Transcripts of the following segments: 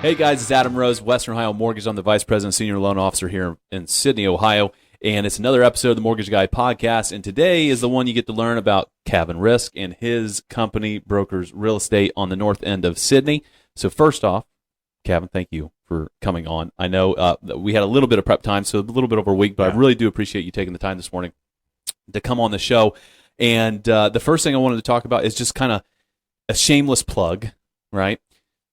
Hey guys, it's Adam Rose, Western Ohio Mortgage. I'm the Vice President, Senior Loan Officer here in Sydney, Ohio, and it's another episode of the Mortgage Guy Podcast. And today is the one you get to learn about Caven Risk and his company, Brokers Real Estate, on the north end of Sydney. So first off, Caven, thank you for coming on. I know we had a little bit of prep time, so a little bit over a week, but I really do appreciate you taking the time this morning to come on the show. And the first thing I wanted to talk about is just kind of a shameless plug, right?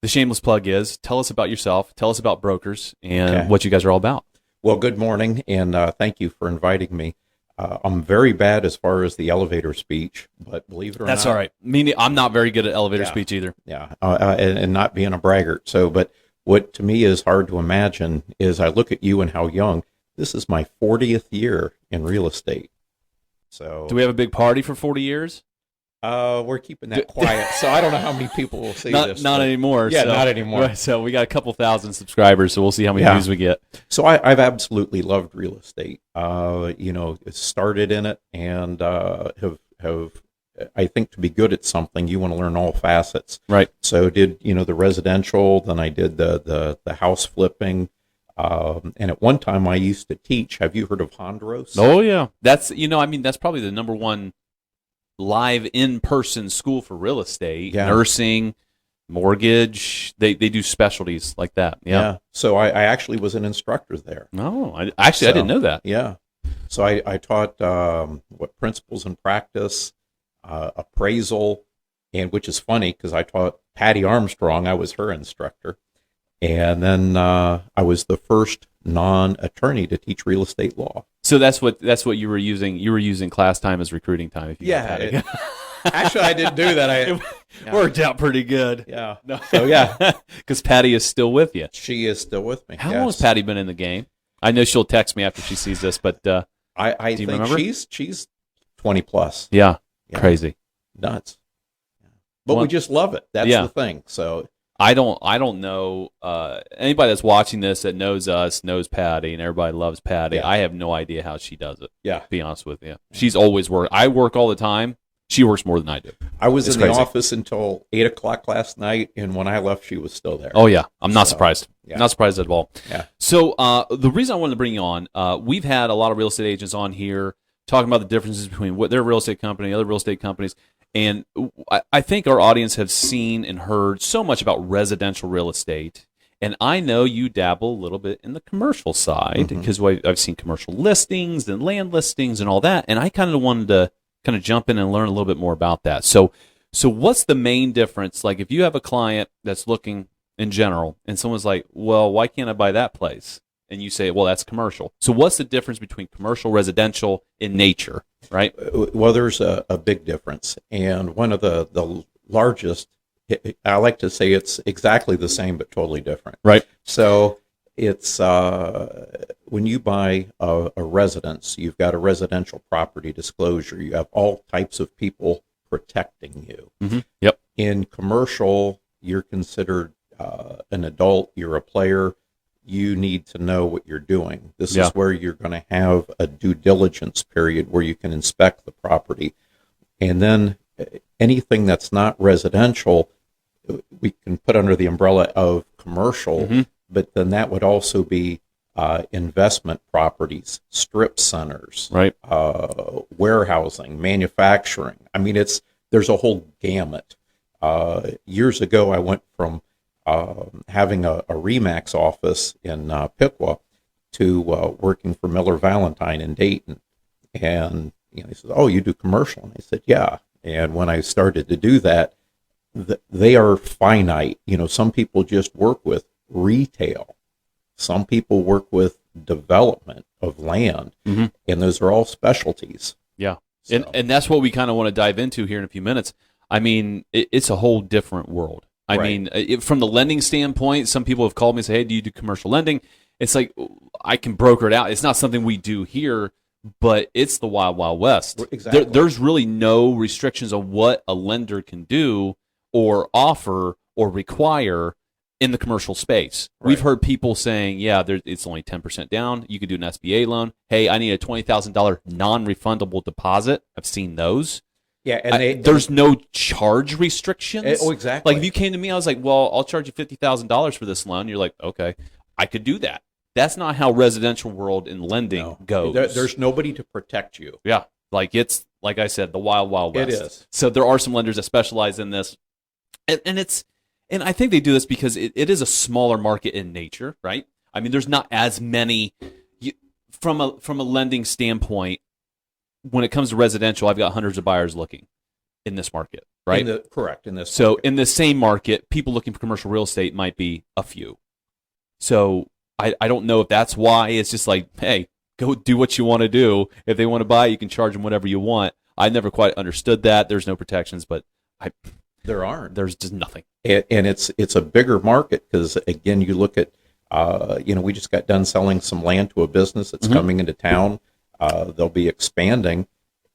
The shameless plug is, tell us about yourself, tell us about brokers, and what you guys are all about. Well, good morning, and thank you for inviting me. I'm very bad as far as the elevator speech, but believe it or not. That's all right. I'm not very good at elevator speech either. Yeah, and not being a braggart. So, but what to me is hard to imagine is I look at you and how young. This is my 40th year in real estate. So, do we have a big party for 40 years? We're keeping that quiet, so I don't know how many people will see this. Not anymore. Yeah, not anymore. Right, so we got a couple thousand subscribers, so we'll see how many views we get. So I've absolutely loved real estate. Started in it and have I think to be good at something, you want to learn all facets. Right. So did the residential, then I did the house flipping. And at one time I used to teach. Have you heard of Hondros? Oh yeah, that's that's probably the number one live in-person school for real estate, nursing, mortgage. They do specialties like that. Yeah. So I actually was an instructor there. No, I didn't know that. Yeah. So I taught principles and practice, appraisal, and which is funny because I taught Patty Armstrong. I was her instructor. And then I was the first non-attorney to teach real estate law. So that's what you were using. You were using class time as recruiting time. If you Actually, I didn't do that. It worked out pretty good. Yeah. No. So because Patty is still with you. She is still with me. How long has Patty been in the game? I know she'll text me after she sees this, but I think remember? She's 20 plus. Yeah. Crazy, nuts. But we just love it. That's the thing. So. I don't know anybody that's watching this that knows us knows Patty, and everybody loves Patty. Yeah. I have no idea how she does it. Yeah, to be honest with you, she's always worked. I work all the time. She works more than I do. I was in the office until 8:00 last night, and when I left, she was still there. Oh yeah, I'm not surprised. Yeah. Not surprised at all. Yeah. So the reason I wanted to bring you on, we've had a lot of real estate agents on here talking about the differences between what their real estate company, other real estate companies. And I think our audience have seen and heard so much about residential real estate. And I know you dabble a little bit in the commercial side because I've seen commercial listings and land listings and all that. And I kind of wanted to jump in and learn a little bit more about that. So what's the main difference? Like if you have a client that's looking in general and someone's like, well, why can't I buy that place? And you say, well, that's commercial. So what's the difference between commercial, residential in nature, right? Well, there's a big difference. And one of the largest, I like to say it's exactly the same but totally different. Right. So it's when you buy a residence, you've got a residential property disclosure. You have all types of people protecting you. Mm-hmm. Yep. In commercial, you're considered an adult. You're a player. You need to know what you're doing. This is where you're going to have a due diligence period where you can inspect the property. And then anything that's not residential, we can put under the umbrella of commercial, but then that would also be investment properties, strip centers, right? Warehousing, manufacturing. I mean, there's a whole gamut. Years ago, I went from having a Remax office in Piqua to working for Miller Valentine in Dayton. And he says, oh, you do commercial? And I said, yeah. And when I started to do that, they are finite. Some people just work with retail. Some people work with development of land. And those are all specialties. Yeah. So. And that's what we kind of want to dive into here in a few minutes. I mean, it's a whole different world. I mean, from the lending standpoint, some people have called me and say, hey, do you do commercial lending? It's like, I can broker it out. It's not something we do here, but it's the wild, wild west. Exactly. There's really no restrictions on what a lender can do or offer or require in the commercial space. Right. We've heard people saying, yeah, it's only 10% down. You could do an SBA loan. Hey, I need a $20,000 non-refundable deposit. I've seen those. Yeah, and there's no charge restrictions. Exactly. Like if you came to me, I was like, well, I'll charge you $50,000 for this loan. You're like, okay, I could do that. That's not how residential world in lending goes. There's nobody to protect you. Yeah, like it's like I said, the wild, wild west. It is. So there are some lenders that specialize in this, and I think they do this because it is a smaller market in nature, right? I mean, there's not as many from a lending standpoint. When it comes to residential, I've got hundreds of buyers looking in this market, right? Correct. In this So market. in the same market, people looking for commercial real estate might be a few. So I don't know if that's why. It's just like, hey, go do what you want to do. If they want to buy, you can charge them whatever you want. I never quite understood that. There's no protections, but there aren't. There's just nothing. And it's a bigger market because, again, you look at, we just got done selling some land to a business that's coming into town. They'll be expanding.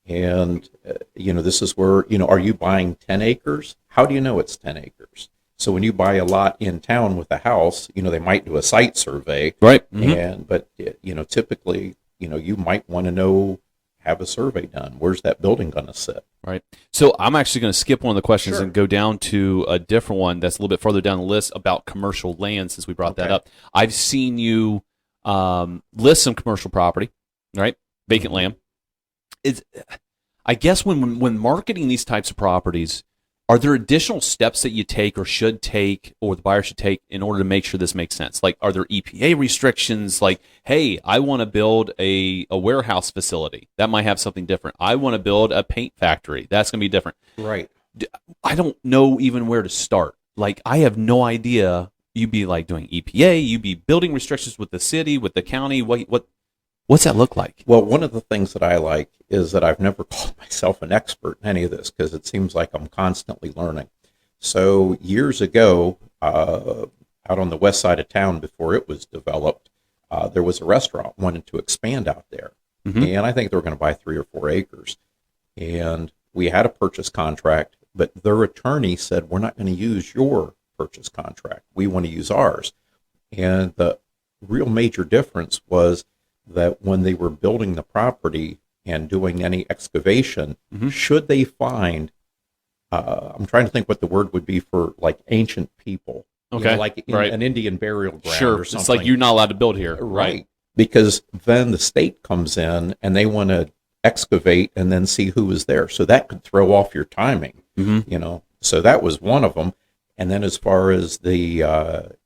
And, this is where, are you buying 10 acres? How do you know it's 10 acres? So when you buy a lot in town with a house, they might do a site survey. Right. But typically, you might want to have a survey done. Where's that building going to sit? Right. So I'm actually going to skip one of the questions Sure. and go down to a different one that's a little bit further down the list about commercial land since we brought that up. I've seen you list some commercial property, right? Vacant land. I guess when marketing these types of properties, are there additional steps that you take or should take or the buyer should take in order to make sure this makes sense? Like, are there EPA restrictions? Like, hey, I want to build a warehouse facility. That might have something different. I want to build a paint factory. That's going to be different. Right. I don't know even where to start. Like, I have no idea. You'd be like doing EPA. You'd be building restrictions with the city, with the county. What's that look like? Well, one of the things that I like is that I've never called myself an expert in any of this because it seems like I'm constantly learning. So years ago, out on the west side of town before it was developed, there was a restaurant wanted to expand out there. And I think they were going to buy 3 or 4 acres. And we had a purchase contract, but their attorney said, we're not going to use your purchase contract. We want to use ours. And the real major difference was that when they were building the property and doing any excavation, should they find, I'm trying to think what the word would be for like ancient people, like an Indian burial ground or something. It's like you're not allowed to build here. Right. Because then the state comes in and they want to excavate and then see who is there. So that could throw off your timing, So that was one of them. And then as far as the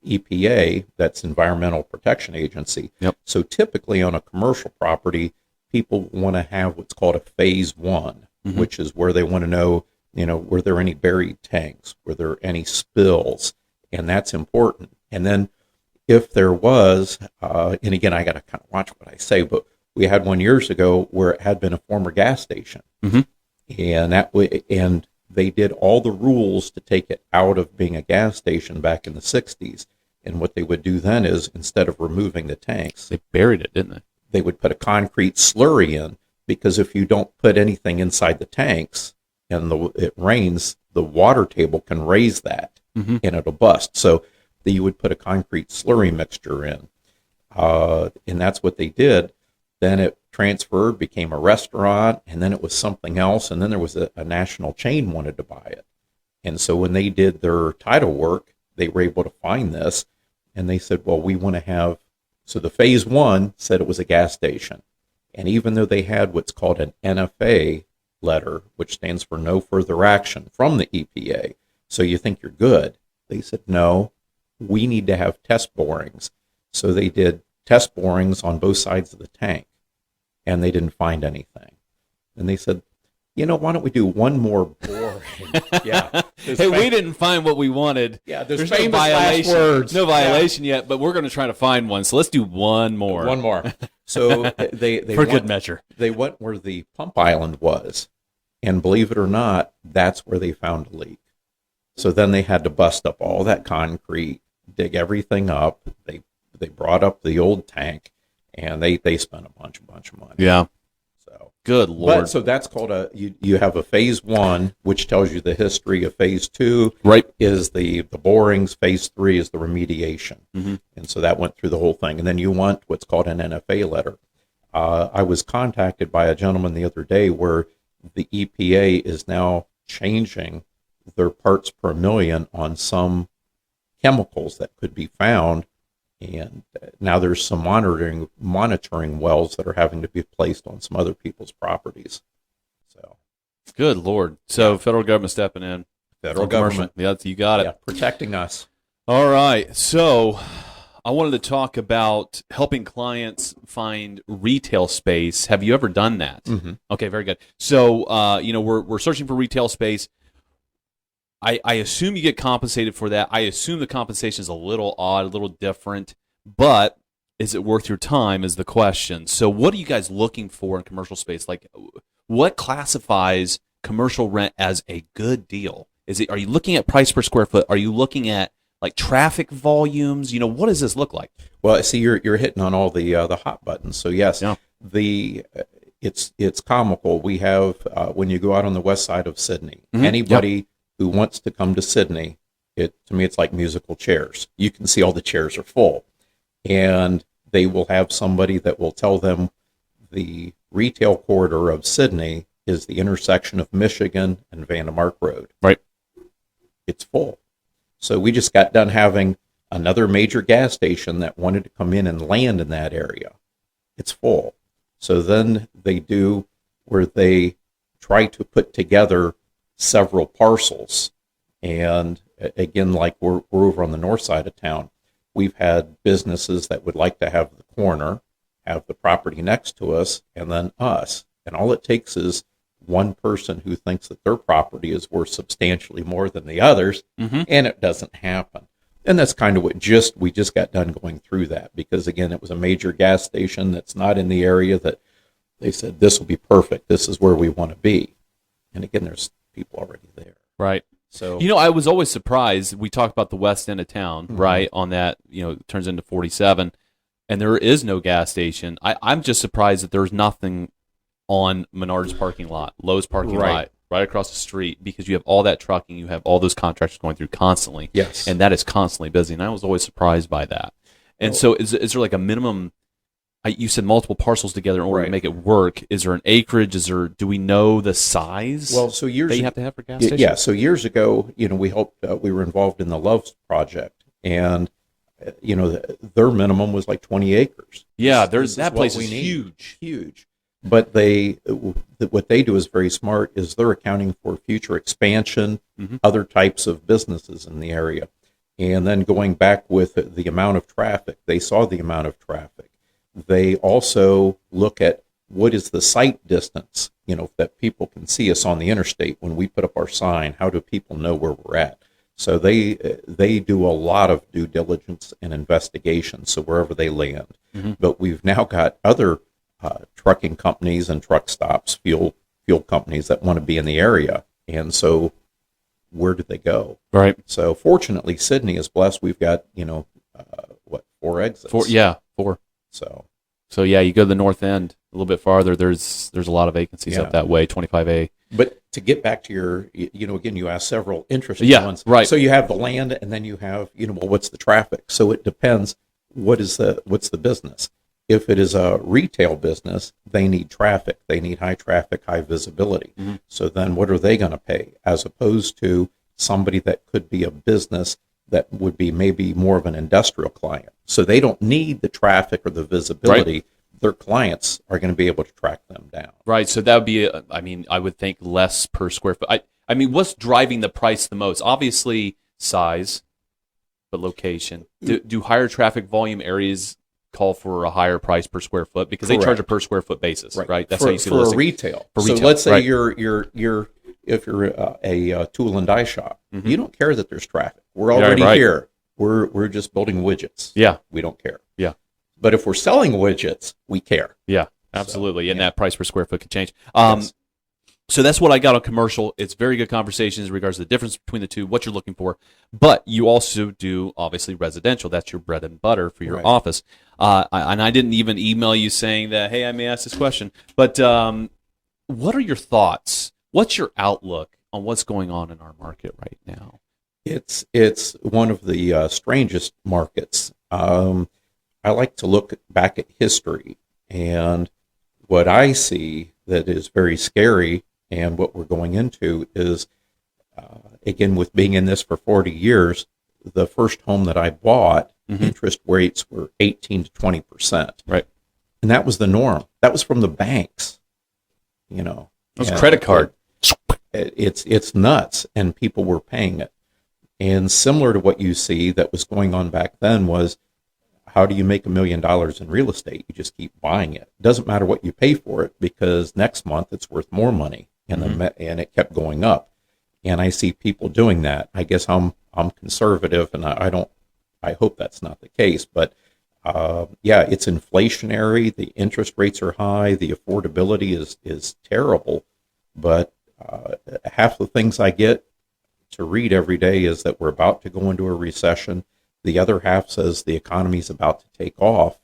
EPA, that's Environmental Protection Agency. Yep. So typically on a commercial property, people want to have what's called a phase 1, which is where they want to know, were there any buried tanks? Were there any spills? And that's important. And then if there was, and again, I got to kind of watch what I say, but we had one years ago where it had been a former gas station. And they did all the rules to take it out of being a gas station back in the 60s. And what they would do then is, instead of removing the tanks, They buried it, didn't they? they would put a concrete slurry in, because if you don't put anything inside the tanks and it rains, the water table can raise that and it'll bust. So you would put a concrete slurry mixture in. And that's what they did. Then it transferred, became a restaurant, and then it was something else, and then there was a national chain wanted to buy it. And so when they did their title work, they were able to find this, and they said, well, we want to have, so the phase 1 said it was a gas station. And even though they had what's called an NFA letter, which stands for no further action from the EPA, so you think you're good, they said, no, we need to have test borings. So they did test borings on both sides of the tank, and they didn't find anything. And they said, why don't we do one more boring? Hey, we didn't find what we wanted. Yeah, there's no violation. No violation yet, but we're going to try to find one. So let's do one more. One more. So they for good measure. They went where the pump island was, and believe it or not, that's where they found a leak. So then they had to bust up all that concrete, dig everything up. They brought up the old tank, and they spent a bunch of money. Yeah. So good Lord. So that's called you have a phase 1, which tells you the history of phase 2. Right. Is the borings. Phase 3 is the remediation. And so that went through the whole thing. And then you want what's called an NFA letter. I was contacted by a gentleman the other day where the EPA is now changing their parts per million on some chemicals that could be found. And now there's some monitoring wells that are having to be placed on some other people's properties. So, good Lord. So federal government stepping in. Federal government. Yeah, you got it. Yeah, protecting us. All right. So I wanted to talk about helping clients find retail space. Have you ever done that? Mm-hmm. Okay, very good. So, we're searching for retail space. I assume you get compensated for that. I assume the compensation is a little odd, a little different, but is it worth your time is the question. So what are you guys looking for in commercial space? Like, what classifies commercial rent as a good deal? Are you looking at price per square foot? Are you looking at like traffic volumes? What does this look like? Well, see, you're hitting on all the hot buttons. So yes, yeah. It's comical. We have when you go out on the west side of Sydney, mm-hmm. anybody who wants to come to Sydney, to me it's like musical chairs. You can see all the chairs are full, and they will have somebody that will tell them the retail corridor of Sydney is the intersection of Michigan and Vandemark Road. Right. It's full. So we just got done having another major gas station that wanted to come in and land in that area. It's full. So then they do where they try to put together several parcels. And again, like we're over on the north side of town, we've had businesses that would like to have the corner, have the property next to us, and then us. And all it takes is one person who thinks that their property is worth substantially more than the others, mm-hmm. and it doesn't happen. And that's kind of what we just got done going through that, because again, it was a major gas station that's not in the area that they said, this will be perfect. This is where we want to be. And again, there's people already there. Right. So, I was always surprised. We talked about the west end of town, mm-hmm. right? On that, it turns into 47, and there is no gas station. I'm just surprised that there's nothing on Menards parking lot, Lowe's parking lot, right across the street, because you have all that trucking, you have all those contractors going through constantly. Yes. And that is constantly busy, and I was always surprised by that. And so is there like a minimum, you said multiple parcels together in order to make it work. Is there an acreage? Do we know the size well, so years that you have to have for gas station? Yeah, so years ago, we we were involved in the Loves project, and their minimum was like 20 acres. Yeah, that place is huge. But what they do is very smart, is they're accounting for future expansion, mm-hmm. other types of businesses in the area. And then going back with the amount of traffic, they saw the amount of traffic. They also look at what is the sight distance, that people can see us on the interstate when we put up our sign. How do people know where we're at? So they do a lot of due diligence and investigation, so wherever they land. Mm-hmm. But we've now got other trucking companies and truck stops, fuel companies that want to be in the area. And so where do they go? Right. So fortunately, Sydney is blessed. We've got, 4 exits? 4. So yeah, you go to the north end a little bit farther, there's a lot of vacancies up that way, 25A. But to get back to your, again, you asked several interesting ones. Right. So you have the land, and then you have, what's the traffic? So it depends. What's the business? If it is a retail business, they need traffic. They need high traffic, high visibility. Mm-hmm. So then what are they going to pay? As opposed to somebody that could be a business that would be maybe more of an industrial client. So they don't need the traffic or the visibility. Right. Their clients are going to be able to track them down. Right. So that would be, I would think less per square foot. What's driving the price the most? Obviously size, but location. Do higher traffic volume areas call for a higher price per square foot? Because they charge a per square foot basis, right? That's how you see the listing. For retail. For so retail, let's say right. you're if you're a tool and die shop, mm-hmm. you don't care that there's traffic. We're already here. We're just building widgets. Yeah. We don't care. Yeah. But if we're selling widgets, we care. Yeah, absolutely. And that price per square foot can change. Yes. So that's what I got on commercial. It's very good conversations in regards to the difference between the two, what you're looking for. But you also do, obviously, residential. That's your bread and butter for your office. And I didn't even email you saying that, hey, I may ask this question. But what are your thoughts? What's your outlook on what's going on in our market right now? It's one of the strangest markets. I like to look back at history, and what I see that is very scary And what we're going into is, again, with being in this for 40 years, the first home that I bought, interest rates were 18 to 20%. Right. And that was the norm. That was from the banks, you know. It was a credit card. It's nuts, and people were paying it. And similar to what you see that was going on back then was, how do you make $1 million in real estate? You just keep buying it. It doesn't matter what you pay for it, because next month it's worth more money, and and it kept going up. And I see people doing that. I guess I'm conservative, and I hope that's not the case. But yeah, it's inflationary. The interest rates are high. The affordability is terrible. But half the things I get to read every day is that we're about to go into a recession. The other half says the economy's about to take off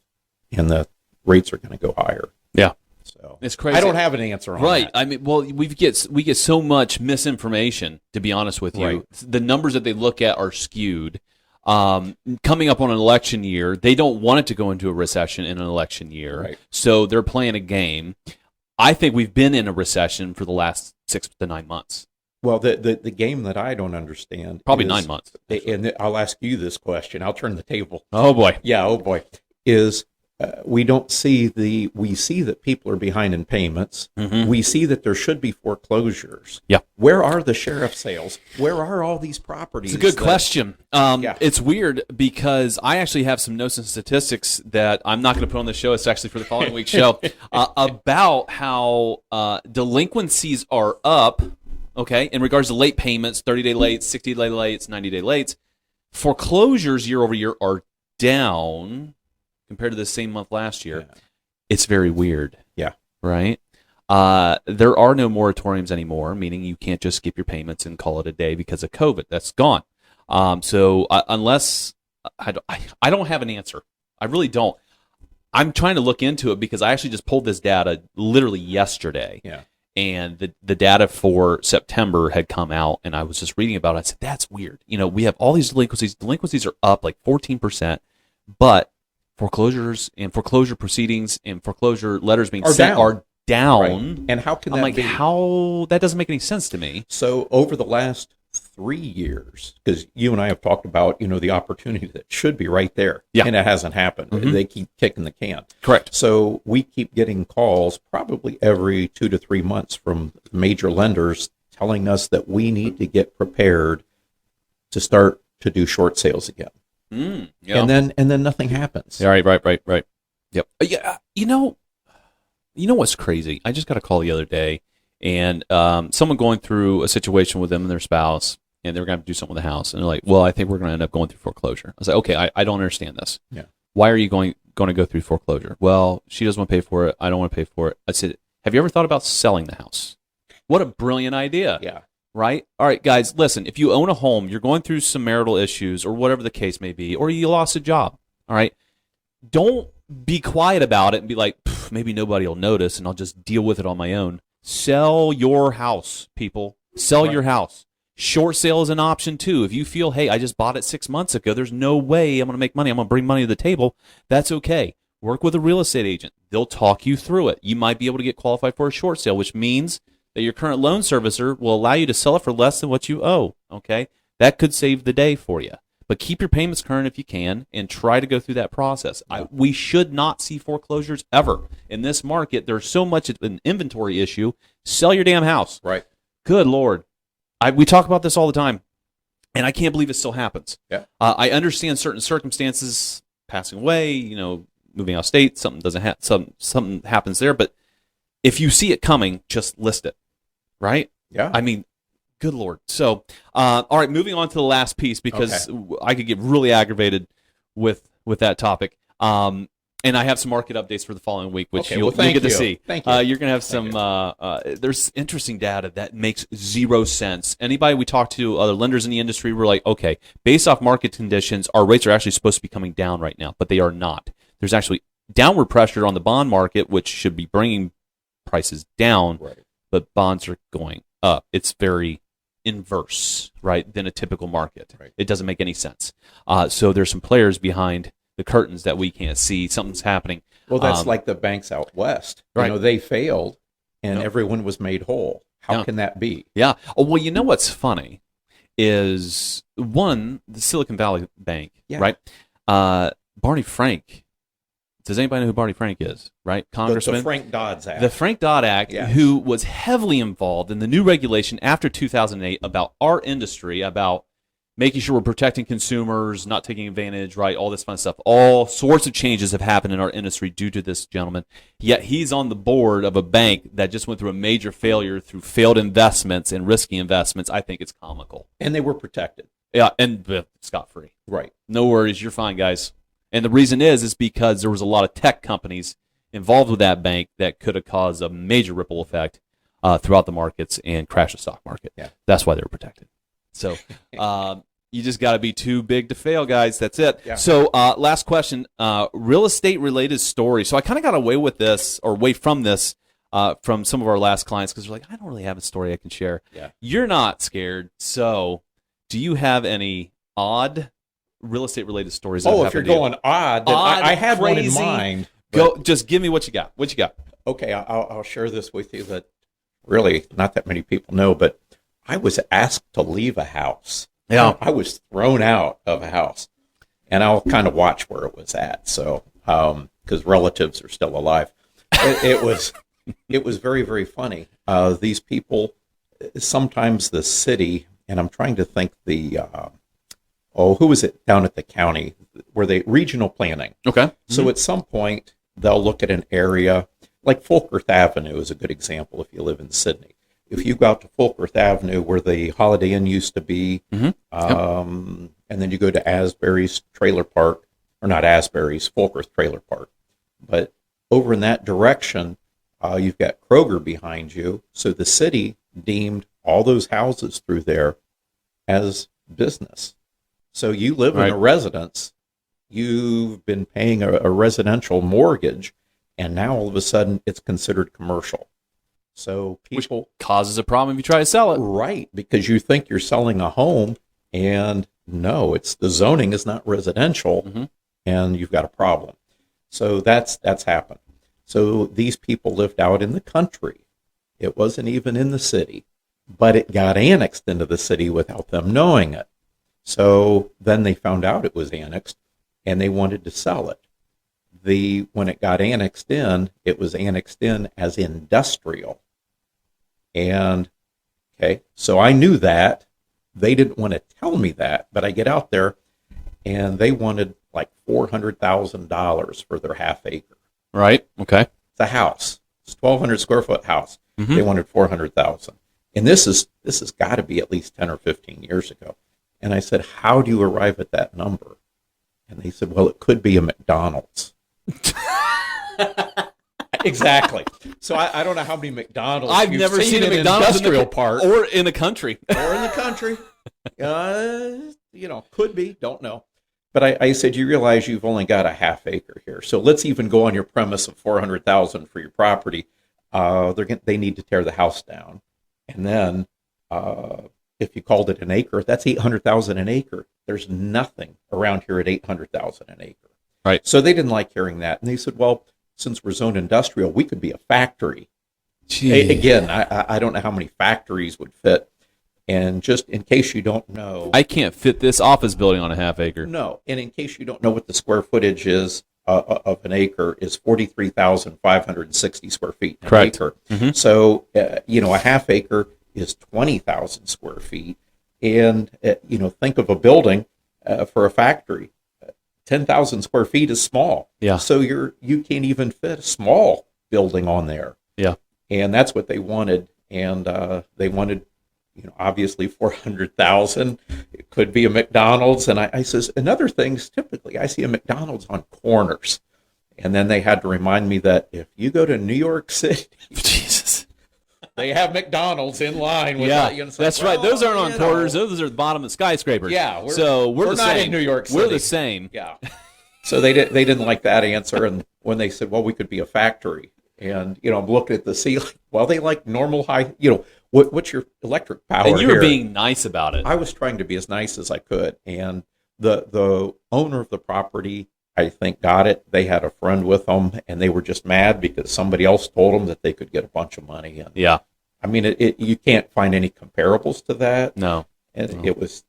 and the rates are going to go higher. Yeah. So it's crazy. I don't have an answer on that. I mean, well, we get so much misinformation, to be honest with you. Right. The numbers that they look at are skewed. Coming up on an election year, they don't want it to go into a recession in an election year. Right. So they're playing a game. I think we've been in a recession for the last 6 to 9 months. Well, the game that I don't understand Probably is, 9 months. And I'll ask you this question. I'll turn the table. Oh, boy. Yeah, oh boy. Is we see that people are behind in payments. We see that there should be foreclosures. Yeah. Where are the sheriff sales? Where are all these properties? It's a good question. Yeah. It's weird because I actually have some notes and statistics that I'm not going to put on the show. It's actually for the following week's show about how delinquencies are up. Okay, in regards to late payments, 30-day lates, 60-day lates, 90-day lates. Foreclosures year over year are down compared to the same month last year. Yeah. It's very weird. Yeah. Right? There are no moratoriums anymore, meaning you can't just skip your payments and call it a day because of COVID. That's gone. So unless I don't have an answer. I really don't. I'm trying to look into it because I actually just pulled this data literally yesterday. Yeah. And the data for September had come out, and I was just reading about it. I said, that's weird. You know, we have all these delinquencies. Delinquencies are up like 14%, but foreclosures and foreclosure proceedings and foreclosure letters being sent are down. Right. And how can I'm that like, be? how? That doesn't make any sense to me. So over the last 3 years, because you and I have talked about, the opportunity that should be right there, and it hasn't happened. They keep kicking the can. Correct. So we keep getting calls probably every 2 to 3 months from major lenders telling us that we need to get prepared to start to do short sales again. Yeah. And then nothing happens. Yeah, right. Yep. Yeah. You know what's crazy? I just got a call the other day, and someone going through a situation with them and their spouse, and they were going to do something with the house, and they're like, "Well, I think we're going to end up going through foreclosure." I was like, "Okay, I don't understand this. Yeah. Why are you going to go through foreclosure?" "Well, she doesn't want to pay for it. I don't want to pay for it." I said, "Have you ever thought about selling the house?" What a brilliant idea. Yeah. Right? All right, guys, listen, if you own a home, you're going through some marital issues or whatever the case may be, or you lost a job, all right? Don't be quiet about it and be like, maybe nobody will notice and I'll just deal with it on my own. Sell your house, people. Sell your house. Short sale is an option too. If you feel, hey, I just bought it 6 months ago, there's no way I'm going to make money, I'm going to bring money to the table, that's okay. Work with a real estate agent. They'll talk you through it. You might be able to get qualified for a short sale, which means that your current loan servicer will allow you to sell it for less than what you owe, okay? That could save the day for you. But keep your payments current if you can and try to go through that process. We should not see foreclosures ever. In this market, there's so much of an inventory issue. Sell your damn house. Right. Good Lord. We talk about this all the time, and I can't believe it still happens. Yeah. I understand certain circumstances, passing away, moving out of state, something happens there, but if you see it coming, just list it. Right? Yeah. I mean, good Lord. So, all right, moving on to the last piece because I could get really aggravated with that topic. And I have some market updates for the following week, which you'll get to see. Thank you. You're going to have some, there's interesting data that makes zero sense. Anybody we talk to, other lenders in the industry, we're like, okay, based off market conditions, our rates are actually supposed to be coming down right now, but they are not. There's actually downward pressure on the bond market, which should be bringing prices down. Right. But bonds are going up. It's very inverse, right, than a typical market. Right. It doesn't make any sense. So there's some players behind the curtains that we can't see. Something's happening. Well, that's like the banks out west. Right. They failed, and everyone was made whole. How can that be? Yeah. Oh, well, you know what's funny is, one, the Silicon Valley Bank, right? Barney Frank. Does anybody know who Barney Frank is, right? Congressman. The Frank Dodd Act. The Frank Dodd Act, who was heavily involved in the new regulation after 2008 about our industry, about making sure we're protecting consumers, not taking advantage, right? All this fun stuff. All sorts of changes have happened in our industry due to this gentleman. Yet he's on the board of a bank that just went through a major failure through failed investments and risky investments. I think it's comical. And they were protected. Yeah, and scot-free. Right. No worries, you're fine, guys. And the reason is because there was a lot of tech companies involved with that bank that could have caused a major ripple effect throughout the markets and crash the stock market. Yeah. That's why they were protected. So you just got to be too big to fail, guys. That's it. Yeah. So last question, real estate related story. So I kind of got away from this from some of our last clients because they're like, I don't really have a story I can share. Yeah. You're not scared. So do you have any odd real estate related stories? If you're going odd, then I had one in mind. Go, just give me what you got. What you got? Okay, I'll share this with you that really not that many people know, but I was asked to leave a house. Yeah. I was thrown out of a house, and I'll kind of watch where it was at. So, because relatives are still alive, it was very, very funny. These people, sometimes the city, and I'm trying to think who was it down at the county where they regional planning. Okay. So at some point they'll look at an area like Folkworth Avenue is a good example if you live in Sydney. If you go out to Folkworth Avenue where the Holiday Inn used to be, and then you go to Asbury's Trailer Park, or not Asbury's, Folkworth Trailer Park. But over in that direction, you've got Kroger behind you. So the city deemed all those houses through there as business. So you live in a residence, you've been paying a residential mortgage, and now all of a sudden it's considered commercial. So people... Which causes a problem if you try to sell it. Right, because you think you're selling a home, and no, the zoning is not residential, and you've got a problem. So that's happened. So these people lived out in the country. It wasn't even in the city, but it got annexed into the city without them knowing it. So then they found out it was annexed, and they wanted to sell it. When it got annexed in, it was annexed in as industrial. And, so I knew that. They didn't want to tell me that, but I get out there, and they wanted like $400,000 for their half acre. Right, okay. It's a house. It's a 1,200 square foot house. They wanted $400,000. And this has got to be at least 10 or 15 years ago. And I said, how do you arrive at that number? And they said, well, it could be a McDonald's. Exactly. So I don't know how many McDonald's I've never seen a McDonald's industrial park. Or in the country. Or in the country. Could be. Don't know. But I said, you realize you've only got a half acre here. So let's even go on your premise of $400,000 for your property. They need to tear the house down. And then if you called it an acre, that's $800,000 an acre. There's nothing around here at $800,000 an acre. Right. So they didn't like hearing that. And they said, well, since we're zoned industrial, we could be a factory. Again, I don't know how many factories would fit. And just in case you don't know, I can't fit this office building on a half acre. No. And in case you don't know what the square footage is of an acre, is 43,560 square feet. Correct. An acre. So, a half acre is 20,000 square feet. And, think of a building for a factory. 10,000 square feet is small. Yeah. So you can't even fit a small building on there. Yeah. And that's what they wanted. And they wanted, obviously 400,000. It could be a McDonald's. And I says, and other things, typically I see a McDonald's on corners. And then they had to remind me that if you go to New York City, Jesus, they have McDonald's in line. With that's right. Those aren't on corners. Those are the bottom of skyscrapers. Yeah. We're the not same. in New York City. We're the same. Yeah. So they didn't like that answer. And when they said, well, we could be a factory. And, I'm looking at the ceiling. Well, they like normal high, what's your electric power And you were here? being nice about it. I was trying to be as nice as I could. And the owner of the property, I think, got it. They had a friend with them, and they were just mad because somebody else told them that they could get a bunch of money. And yeah. I mean, you can't find any comparables to that. No. And No. it was.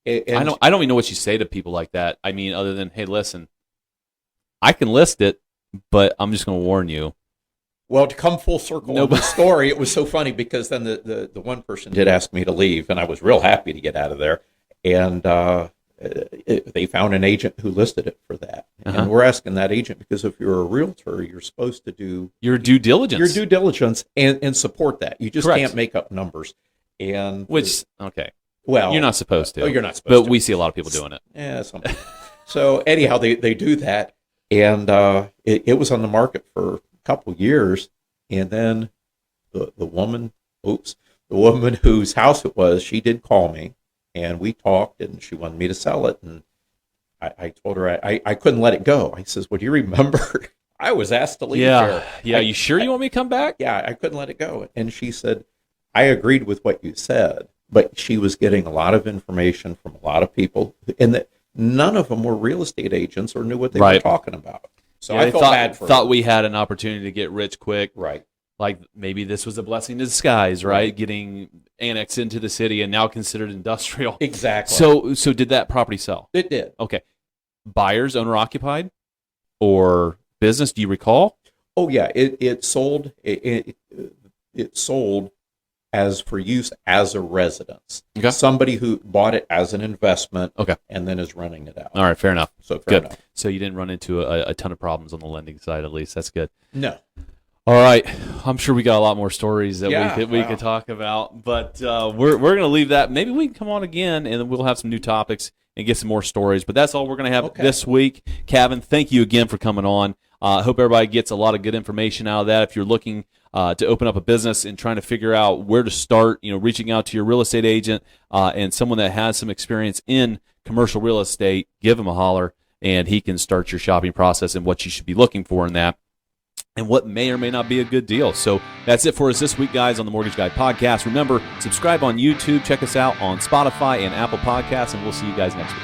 I don't even know what you say to people like that. I mean, other than, hey, listen, I can list it, but I'm just going to warn you. Well, to come full circle on the story, it was so funny because then the one person did ask me to leave, and I was real happy to get out of there. And they found an agent who listed it for that. And we're asking that agent because if you're a realtor, you're supposed to do your due diligence. Your due diligence and support that. You just Correct. can't make up numbers. And Okay. Well, you're not supposed to. Oh, you're not supposed to. But we see a lot of people doing it. Yeah, some people. So anyhow, they do that, and it was on the market for a couple years, and then the woman whose house it was, she did call me, and we talked, and she wanted me to sell it, and I told her I couldn't let it go. I says, well, do you remember I was asked to leave here? Yeah, you sure you want me to come back? Yeah, I couldn't let it go. And she said, I agreed with what you said, but she was getting a lot of information from a lot of people, and that none of them were real estate agents or knew what they were talking about. So I felt bad for thought we had an opportunity to get rich quick. Right. Like maybe this was a blessing in disguise, right? Getting annexed into the city and now considered industrial. Exactly. So did that property sell? It did. Okay. Buyers, owner occupied, or business? Do you recall? Oh yeah, it sold. It sold as for use as a residence. Okay. Somebody who bought it as an investment. Okay. And then is renting it out. All right. Fair enough. So fair enough. So you didn't run into a ton of problems on the lending side, at least. That's good. No. All right, I'm sure we got a lot more stories that we could talk about, but we're going to leave that. Maybe we can come on again, and we'll have some new topics and get some more stories. But that's all we're going to have this week. Caven, thank you again for coming on. I hope everybody gets a lot of good information out of that. If you're looking to open up a business and trying to figure out where to start, reaching out to your real estate agent and someone that has some experience in commercial real estate, give him a holler, and he can start your shopping process and what you should be looking for in that, and what may or may not be a good deal. So that's it for us this week, guys, on the Mortgage Guy Podcast. Remember, subscribe on YouTube. Check us out on Spotify and Apple Podcasts, and we'll see you guys next week.